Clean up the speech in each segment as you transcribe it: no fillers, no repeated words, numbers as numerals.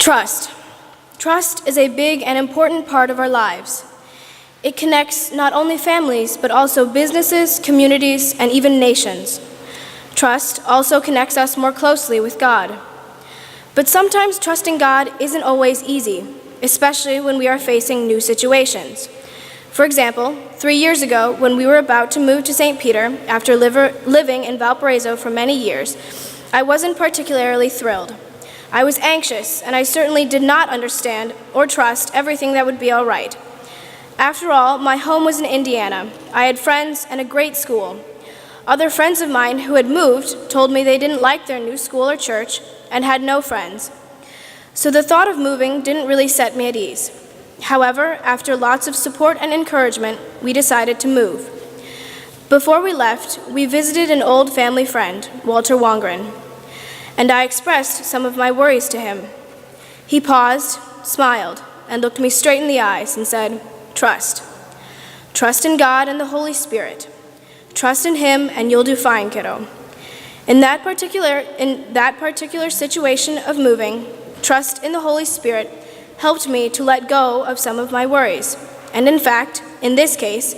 Trust. Trust is a big and important part of our lives. It connects not only families, but also businesses, communities, and even nations. Trust also connects us more closely with God. But sometimes trusting God isn't always easy, especially when we are facing new situations. For example, 3 years ago, when we were about to move to St. Peter after living in Valparaiso for many years, I wasn't particularly thrilled. I was anxious, and I certainly did not understand or trust everything that would be all right. After all, my home was in Indiana. I had friends and a great school. Other friends of mine who had moved told me they didn't like their new school or church and had no friends. So the thought of moving didn't really set me at ease. However, after lots of support and encouragement, we decided to move. Before we left, we visited an old family friend, Walter Wongren, and I expressed some of my worries to him. He paused, smiled, and looked me straight in the eyes and said, "Trust. Trust in God and the Holy Spirit. Trust in Him and you'll do fine, kiddo." In that particular situation of moving, trust in the Holy Spirit helped me to let go of some of my worries. And in fact, in this case,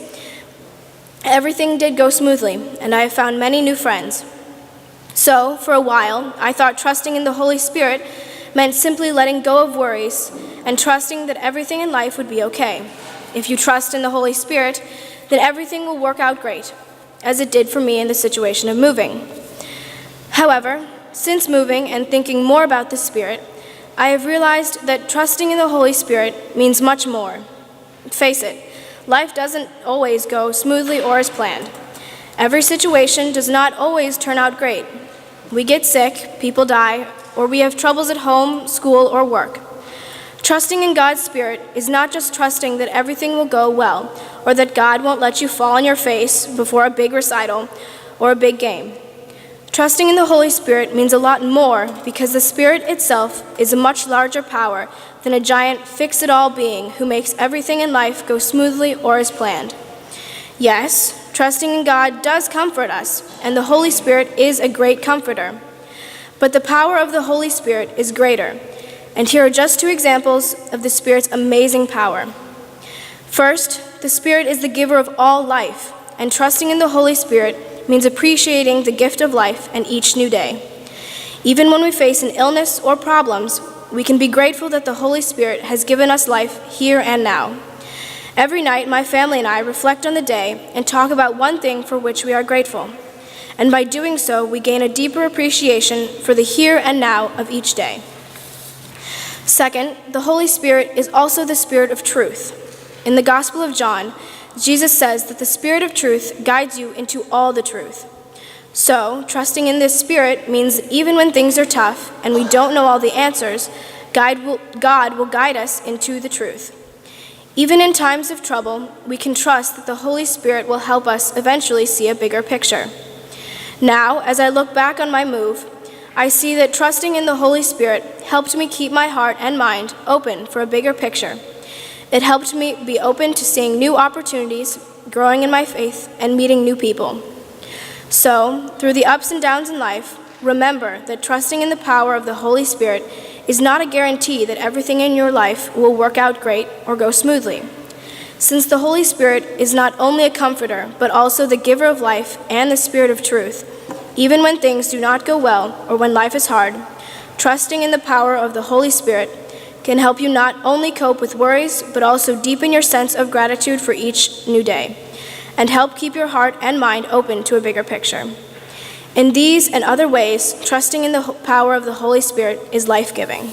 everything did go smoothly, and I have found many new friends. So, for a while, I thought trusting in the Holy Spirit meant simply letting go of worries and trusting that everything in life would be okay. If you trust in the Holy Spirit, then everything will work out great, as it did for me in the situation of moving. However, since moving and thinking more about the Spirit, I have realized that trusting in the Holy Spirit means much more. Face it, life doesn't always go smoothly or as planned. Every situation does not always turn out great. We get sick, people die, or we have troubles at home, school, or work. Trusting in God's Spirit is not just trusting that everything will go well, or that God won't let you fall on your face before a big recital or a big game. Trusting in the Holy Spirit means a lot more because the Spirit itself is a much larger power than a giant fix-it-all being who makes everything in life go smoothly or as planned. Yes, trusting in God does comfort us, and the Holy Spirit is a great comforter. But the power of the Holy Spirit is greater, and here are just 2 examples of the Spirit's amazing power. First, the Spirit is the giver of all life, and trusting in the Holy Spirit means appreciating the gift of life and each new day. Even when we face an illness or problems, we can be grateful that the Holy Spirit has given us life here and now. Every night, my family and I reflect on the day and talk about one thing for which we are grateful. And by doing so, we gain a deeper appreciation for the here and now of each day. Second, the Holy Spirit is also the Spirit of truth. In the Gospel of John, Jesus says that the Spirit of truth guides you into all the truth. So, trusting in this Spirit means even when things are tough and we don't know all the answers, God will guide us into the truth. Even in times of trouble, we can trust that the Holy Spirit will help us eventually see a bigger picture. Now, as I look back on my move, I see that trusting in the Holy Spirit helped me keep my heart and mind open for a bigger picture. It helped me be open to seeing new opportunities, growing in my faith, and meeting new people. So, through the ups and downs in life, remember that trusting in the power of the Holy Spirit is not a guarantee that everything in your life will work out great or go smoothly. Since the Holy Spirit is not only a comforter, but also the giver of life and the Spirit of truth, even when things do not go well or when life is hard, trusting in the power of the Holy Spirit can help you not only cope with worries, but also deepen your sense of gratitude for each new day, and help keep your heart and mind open to a bigger picture. In these and other ways, trusting in the power of the Holy Spirit is life-giving.